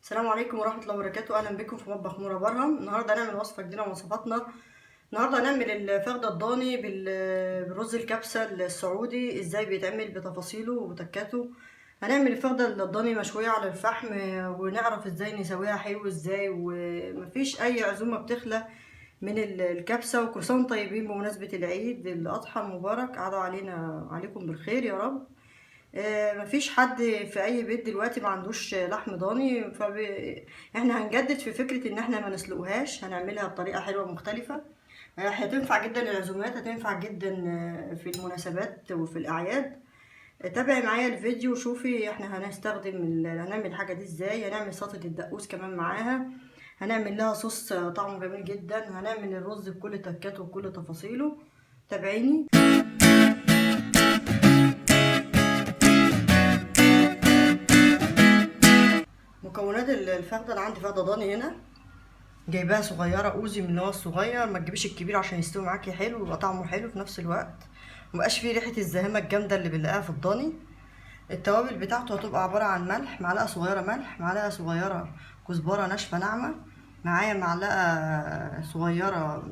السلام عليكم ورحمة الله وبركاته. أهلا بكم في مطبخ نورة برهم. النهاردة هنعمل وصفة جديدة من وصفاتنا. النهاردة هنعمل الفخدة الضاني بالرز الكبسة السعودي، ازاي بيتعمل بتفاصيله وبتكاته. هنعمل الفخدة الضاني مشوية على الفحم، ونعرف ازاي نسويها حلو ازاي، ومفيش أي عزومة بتخلى من الكبسة. وكل سنة وانتم طيبين بمناسبة العيد الأضحى المبارك، عادوا عليكم بالخير يا رب. مفيش حد في اي بيت دلوقتي ما عندوش لحم ضاني، احنا هنجدد في فكرة ان احنا ما نسلقهاش، هنعملها بطريقة حلوة مختلفة. هتنفع جدا للعزومات، هتنفع جدا في المناسبات وفي الاعياد. تابعي معايا الفيديو وشوفي احنا هنعمل الحاجة دي ازاي. هنعمل سلطة الدقوس كمان معاها، هنعمل لها صوص طعمه جميل جدا، هنعمل الرز بكل تكاته وكل تفاصيله. تابعيني. مكونات الفخده، انا عندي فخده ضاني هنا، جايباها صغيره اوزي من النوع الصغير، ما تجيبيش الكبير عشان يستوي معاكي حلو ويبقى طعمه حلو في نفس الوقت، مبقاش فيه ريحه الزهمه الجامده اللي بنلاقيها في الضاني. التوابل بتاعته هتبقى عباره عن ملح، معلقه صغيره ملح، معلقه صغيره كزبره ناشفه ناعمه، معايا معلقه صغيره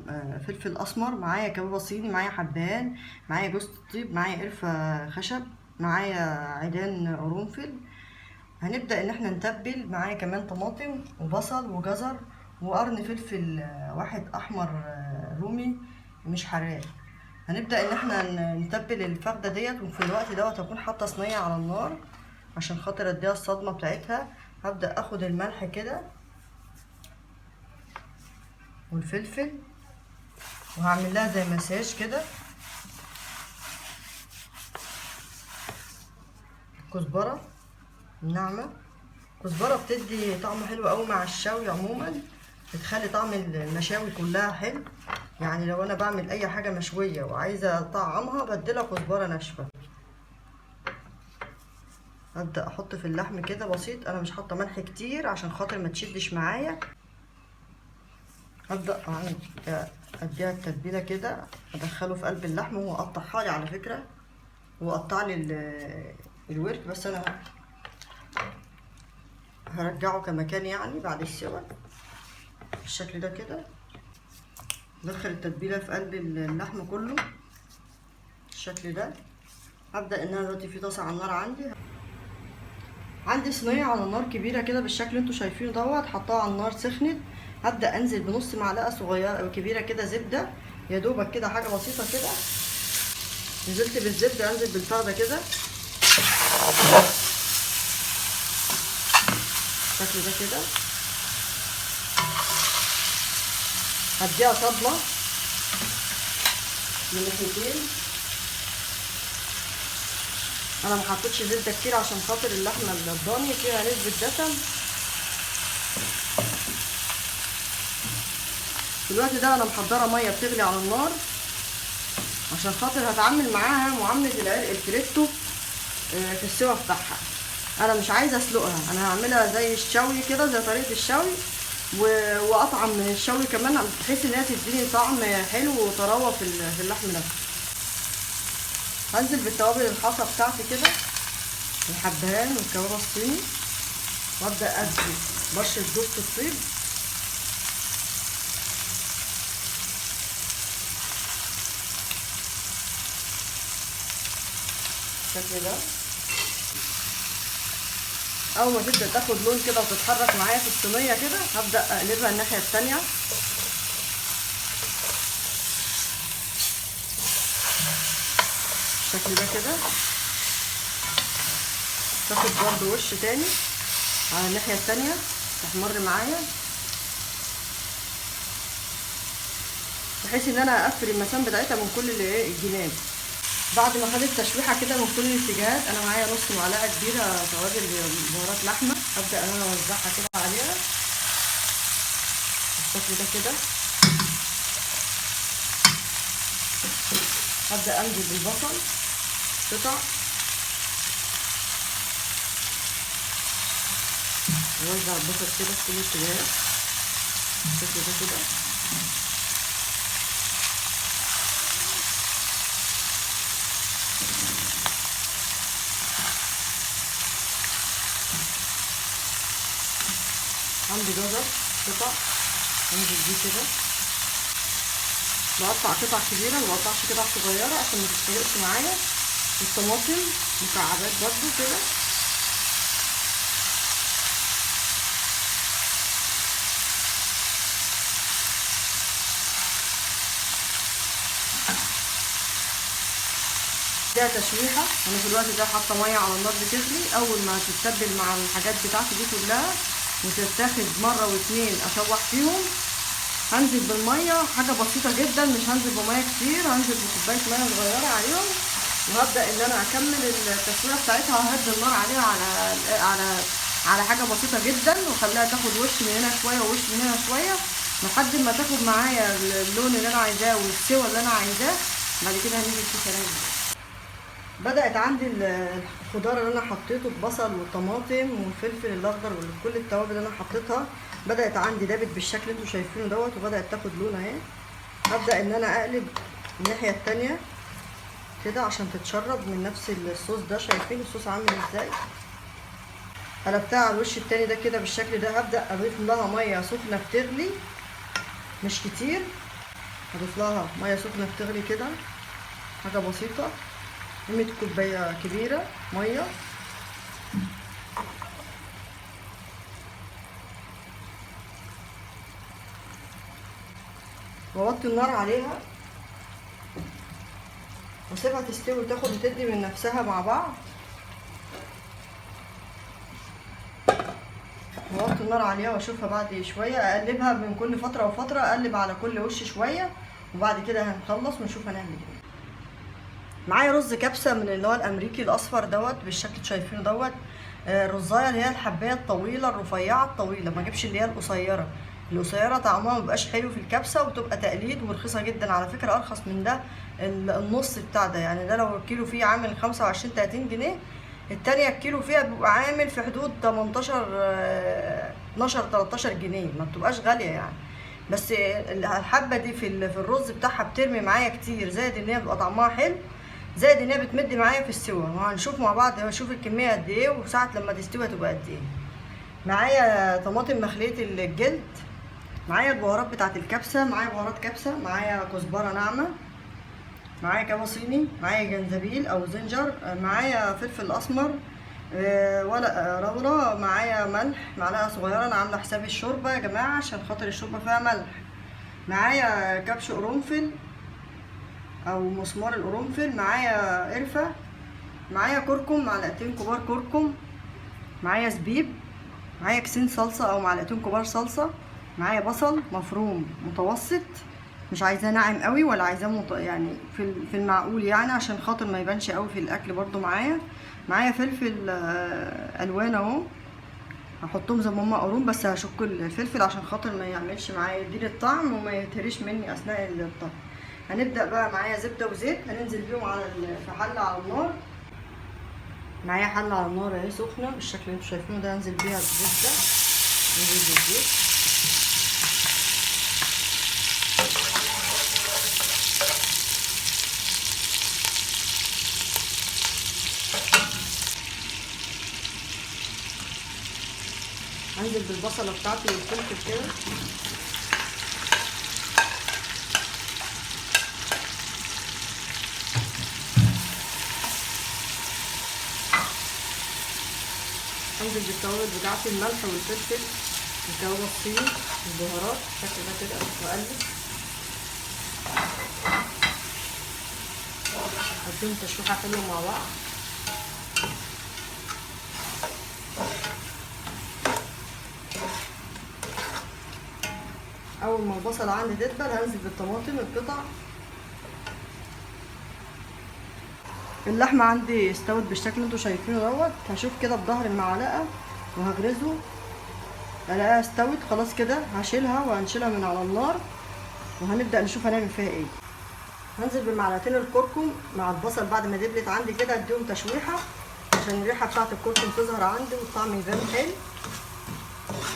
فلفل اسمر، معايا كبابه صيني، معايا حبهان، معايا جوز الطيب، معايا قرفه خشب، معايا عيدان قرنفل. هنبدأ ان احنا نتبل. معايا كمان طماطم وبصل وجزر وقرن فلفل واحد احمر رومي مش حراق. هنبدأ ان احنا نتبل الفخدة ديت، وفي الوقت دوت هكون حاطة صينية على النار عشان خاطر اديها الصدمة بتاعتها. هبدأ اخد الملح كده والفلفل، وهعمل لها زي مساج كده. كزبرة ناعمة، كزبرة بتدي طعم حلو قوي مع الشوي عموما، بتخلي طعم المشاوي كلها حلو. يعني لو انا بعمل اي حاجة مشوية وعايزة اطعمها بديلها كزبرة ناشفة. ابدأ احط في اللحم كده بسيط، انا مش حاطة ملح كتير عشان خاطر ما تشدش معايا. ابدأ اديها التتبيلة كده، ادخله في قلب اللحم. وهو قطعها لي على فكرة، هو قطع لي الورك، بس انا هرجعه كمكان يعني بعد السوا بالشكل ده كده. ادخل التتبيله في قلب اللحم كله بالشكل ده. هبدا ان انا دلوقتي في طاسه على النار، عندي صينيه على النار كبيره كده بالشكل اللي انتوا شايفينه دوت، حطاها على النار سخنت. هبدا انزل بنص معلقه صغيره او كبيره كده زبده، يا دوبك كده حاجه بسيطه كده. نزلت بالزبده، انزل بالفخده كده بالشكل ده كده. هديها صدمه من ناحيتين. انا ما حطيتش زبده كتير عشان خاطر اللحمه الضاني فيها نسبه دسم. في الوقت ده انا محضره ميه بتغلي على النار عشان خاطر هتعامل معاها معامله العرق الفريتو في السوا بتاعها. انا مش عايزه اسلقها، انا هعملها زي الشوي كده، زي طريقه الشوي، واطعم من الشوي كمان، بحيث ان هي تديني طعم حلو وطراوه في اللحم نفسه. هنزل بالتوابل الحصى بتاعتي كده، الحبهان والكبابه الصيني، وابدا ادي بشره جوز الطيب، بالشكل ده. اول ما تبدا تاخد لون كده وتتحرك معايا في الصينيه كده، هبدا اقلبها الناحيه التانيه بالشكل ده كده. تاخد برضو وش تاني على الناحيه التانيه تحمر معايا، بحيث ان انا اقفل المسام بتاعتها من كل الجناب. بعد ما خدت تشويحه كده من كل الاتجاهات، انا معايا نص معلقه كبيره توابل بهارات لحمه، ابدا ان انا اوزعها كده عليها بالشكل ده كده. هبدا انزل بالبصل قطع، اوزع البصل كده في كل الاتجاهات بالشكل ده كده. عندي جزر قطع، انزل بيه كده. بقطع قطع كبيره، ما بقطعش قطع صغيره عشان ما تتحرقش معايا. الطماطم مكعبات برضو كده. ده تشويحه. انا في الوقت ده حاطه ميه على النار بتغلي. اول ما تتبل مع الحاجات بتاعتي دي كلها وتتاخد مره واتنين اشوح فيهم، هنزل بالميه حاجه بسيطه جدا، مش هنزل بميه كتير، هنزل بكوبايه ميه صغيره عليهم، وهبدا ان انا اكمل التسويه بتاعتها. ههدي النار عليها على حاجه بسيطه جدا، واخليها تاخد وش من هنا شويه ووش من هنا شويه لحد ما تاخد معايا اللون اللي انا عايزاه والسوى اللي انا عايزاه. بعد كده هنيجي في كلام. بدأت عندي الخضار اللي انا حطيته، البصل والطماطم والفلفل الاخضر وكل التوابل اللي انا حطيتها، بدأت عندي دابت بالشكل اللي انتوا شايفينه دوت، وبدأت تاخد لون اهي. هبدأ ان انا اقلب الناحية التانية كده عشان تتشرب من نفس الصوص ده. شايفين الصوص عامل ازاي؟ قلبتها على الوش التاني ده كده بالشكل ده. هبدأ اضيف لها مية سخنة بتغلي، مش كتير، هضيف لها مية سخنة بتغلي كده، حاجة بسيطة، 100 كوباية كبيرة مية. ووطي النار عليها واسيبها تستوي وتاخد وتدي من نفسها مع بعض. ووطي النار عليها واشوفها بعد شوية. اقلبها من كل فترة وفترة، اقلب على كل وش شوية، وبعد كده هنخلص ونشوف هنعمل ايه. معايا رز كبسة من اللي هو الامريكي الاصفر دوت بالشكل اللي شايفينه دوت. الرزايه اللي هي الحبايه الطويله الرفيعه الطويله، ما اجيبش اللي هي القصيره. القصيره طعمها مبيبقاش حلو في الكبسه وبتبقى تقليد ورخيصه جدا على فكره. ارخص من ده النص بتاع ده، يعني ده لو الكيلو فيه عامل 25 30 جنيه، التانية الكيلو فيها بيبقى عامل في حدود 18 12 13 جنيه، ما بتبقاش غاليه يعني. بس الحبه دي في الرز بتاعها بترمي معايا كتير، زائد ان هي بيبقى طعمها حلو، زائد ان هي بتمد معايا في السوا. وهنشوف مع بعض، هنشوف الكميه قد ايه وساعه لما تستوي هتبقى قد ايه. معايا طماطم مخليه الجلد، معايا البهارات بتاعه الكبسه، معايا بهارات كبسه، معايا كزبره ناعمه، معايا كبه صيني، معايا جنزبيل او زنجر، معايا فلفل اسمر، ورق لورا، معايا ملح معلقه صغيره. انا عامله حساب الشوربه يا جماعه عشان خاطر الشوربه فيها ملح. معايا كبش قرنفل او مسمار القرنفل، معايا قرفه، معايا كركم معلقتين كبار كركم، معايا زبيب، معايا كيسين صلصه او معلقتين كبار صلصه، معايا بصل مفروم متوسط، مش عايزاه ناعم قوي ولا عايزاه يعني في المعقول يعني عشان خاطر ما يبانش قوي في الاكل برضو. معايا فلفل الوان اهو، هحطهم زي ما هما قرون، بس هشك الفلفل عشان خاطر ما يعملش معايا يديني الطعم وما يتهريش مني اثناء الطبخ. هنبدا بقى. معايا زبده وزيت هننزل بيهم في حله على النار. معايا حله على النار اهي سخنه بالشكل اللي انتوا شايفينه ده، هنزل بيها الزبده، ننزل بالزيت. هنزل بالبصله بتاعتي والفلفل كده. هنزل بالتوابل بتاعتي، الملح والفلفل والكبه الصيني والبهارات بالشكل ده كده، واقلب اديهم تشويحه حلوه مع بعض. اول ما البصل عندي تدبل هنزل بالطماطم القطع. اللحمه عندي استوت بالشكل اللي انتوا شايفينه دوت. هشوف كده بظهر المعلقه وهغرزه، الاقيها استوت خلاص كده. هشيلها وهنشيلها من على النار وهنبدا نشوف هنعمل فيها ايه. هنزل بمعلقتين الكركم مع البصل بعد ما دبلت عندي كده، اديهم تشويحه عشان الريحه بتاعه الكركم تظهر عندي والطعم يبان حلو.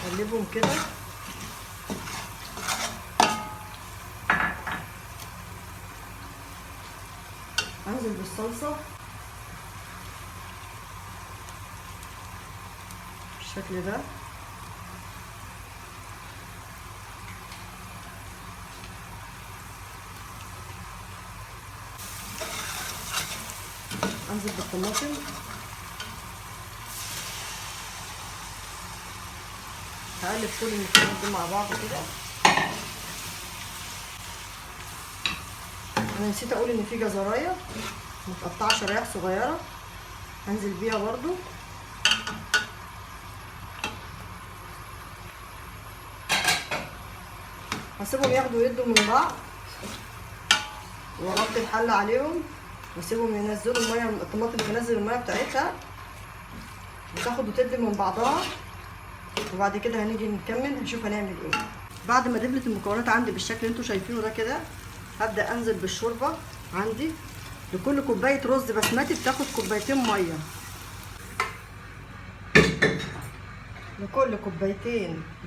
اقلبهم كده. هنزل بالصلصه بالشكل ده. هنزل بالطماطم، هقلب كل المكونات دي مع بعض كده. انا نسيت اقول ان في جزرايه متقطعه شرايح صغيره، هنزل بيها برضو. هسيبهم ياخدوا يدوا من بعض، واغطي الحله عليهم واسيبهم ينزلوا الميه. الطماطم تنزل الميه بتاعتها وتاخد وتدي من بعضها، وبعد كده هنيجي نكمل هنشوف هنعمل ايه. بعد ما دبلت المكونات عندي بالشكل اللي انتوا شايفينه ده كده، هبدا انزل بالشوربه. عندي لكل كوبايه رز بسمتي بتاخد كوبايتين ميه،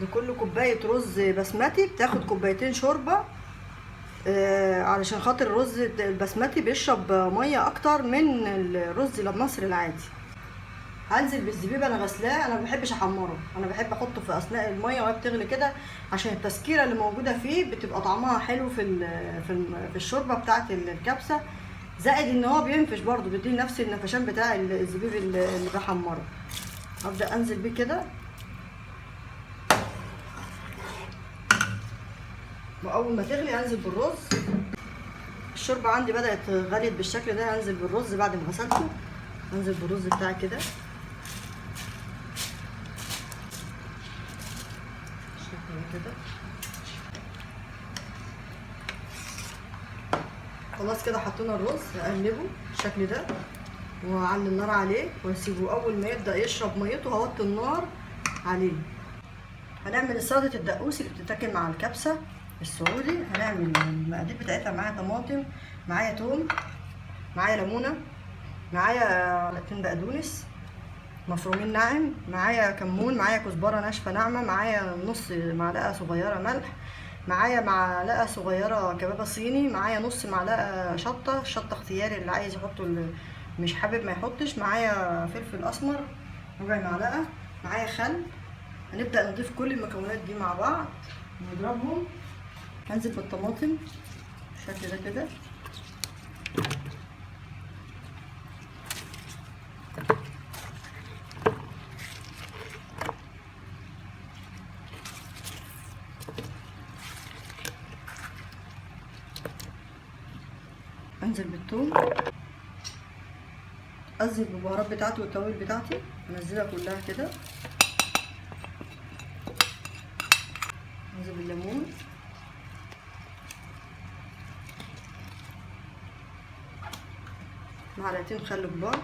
لكل كوبايه رز بسمتي بتاخد كوبايتين شوربه. علشان خاطر الرز البسمتي بيشرب ميه اكتر من الرز المصري العادي. هنزل بالزبيب، انا غسلاه، انا ما بحبش احمره، انا بحب احطه في اثناء الميه وهي بتغلي كده، عشان التسكيره اللي موجوده فيه بتبقى طعمها حلو في الشوربه بتاعه الكبسه، زائد ان هو بينفش برده، بيدي نفس النفشان بتاع الزبيب اللي بحمره. هبدا انزل بيه كده، واول ما تغلي انزل بالرز. الشوربه عندي بدات غليت بالشكل ده، هنزل بالرز بعد ما غسلته. انزل بالرز بتاعي كده كده. خلاص كده حطينا الرز، هقلبه بالشكل ده واعلي النار عليه واسيبه. اول ما يبدا يشرب ميته هوطي النار عليه. هنعمل سلطه الدقوس اللي بتتاكل مع الكبسه السعودي. هنعمل المقادير بتاعتها: معايا طماطم، معايا توم، معايا ليمونه، معايا معلقتين بقدونس مفرومين ناعم، معايا كمون، معايا كزبره ناشفه ناعمه، معايا نص معلقه صغيره ملح، معايا معلقه صغيره كبابه صيني، معايا نص معلقه شطه اختياري، اللي عايز يحطه اللي مش حابب ما يحطش، معايا فلفل اسمر ربع معلقه، معايا خل. هنبدا نضيف كل المكونات دي مع بعض ونضربهم. هنزل بالطماطم بالشكل ده كده، انزل بالثوم، انزل بالبهارات بتاعتي والتوابل بتاعتي، انزلها كلها كده. انزل بالليمون، معلقتين خل كبار،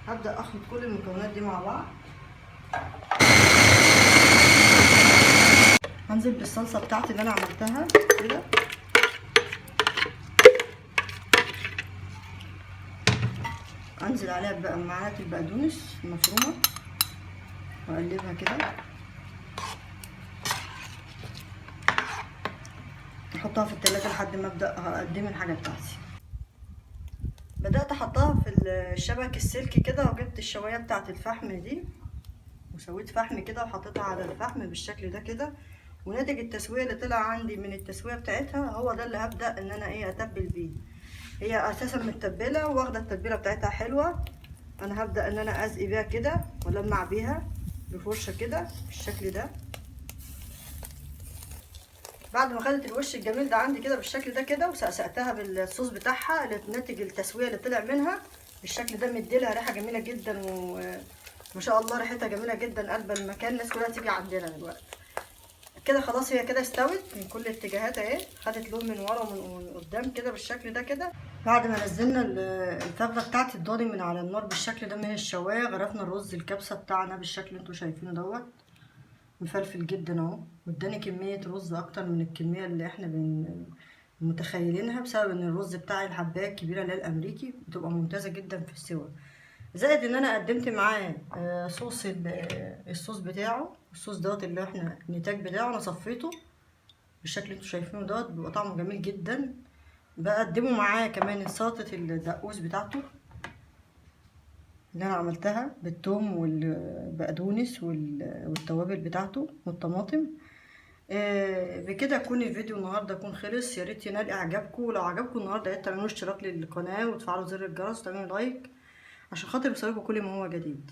هبدا اخلط كل المكونات دي مع بعض. هنزل بالصلصه بتاعتي اللي انا عملتها كده، انزل عليها بقى معلقه البقدونس المفرومه واقلبها كده، احطها في التلاجة لحد ما ابدا اقدم الحاجه بتاعتي. بدات احطها في الشبك السلكي كده، وجبت الشوايه بتاعه الفحم دي وسويت فحم كده وحطيتها على الفحم بالشكل ده كده، وناتج التسويه اللي طلع عندي من التسويه بتاعتها هو ده اللي هبدا ان انا اتبل بيه. هي اساسا متبله واخده التتبيله بتاعتها حلوه. انا هبدا ان انا اسقي بيها كده والمع بيها بفرشه كده بالشكل ده. بعد ما خدت الوش الجميل ده عندي كده بالشكل ده كده، وسقسقتها بالصوص بتاعها اللي ناتج التسويه اللي طلع منها بالشكل ده، مديلها ريحه جميله جدا، وما شاء الله ريحتها جميله جدا قلب المكان. الناس كلها تيجي عندنا دلوقتي كده. خلاص هي كده استوت من كل اتجاهات اهي، خدت لون من ورا ومن قدام كده بالشكل ده كده. بعد ما نزلنا الفخده بتاعت الضاني من على النار بالشكل ده من الشوايه، غرفنا الرز الكبسه بتاعنا بالشكل اللي انتوا شايفينه دوت، مفلفل جدا اهو، واداني كميه رز اكتر من الكميه اللي احنا متخيلينها، بسبب ان الرز بتاعي الحبايه الكبيره اللي هي الامريكي بتبقى ممتازه جدا في السوا. زائد ان انا قدمت معاه صوص الصوص بتاعه، الصوص دوت اللي احنا النتاج بتاعه انا صفيته بالشكل اللي انتوا شايفينه دوت، بيبقى طعمه جميل جدا. بقدمه معاه كمان سلطه الدقوس بتاعته اللي انا عملتها بالثوم والبقدونس والتوابل بتاعته والطماطم. بكده يكون الفيديو النهارده يكون خلص. يا ريت ينال اعجابكم. لو عجبكم النهارده يا ريت تعملوا اشتراك للقناه وتفعلوا زر الجرس وتعملوا لايك عشان خاطر يوصلكوا كل ما هو جديد.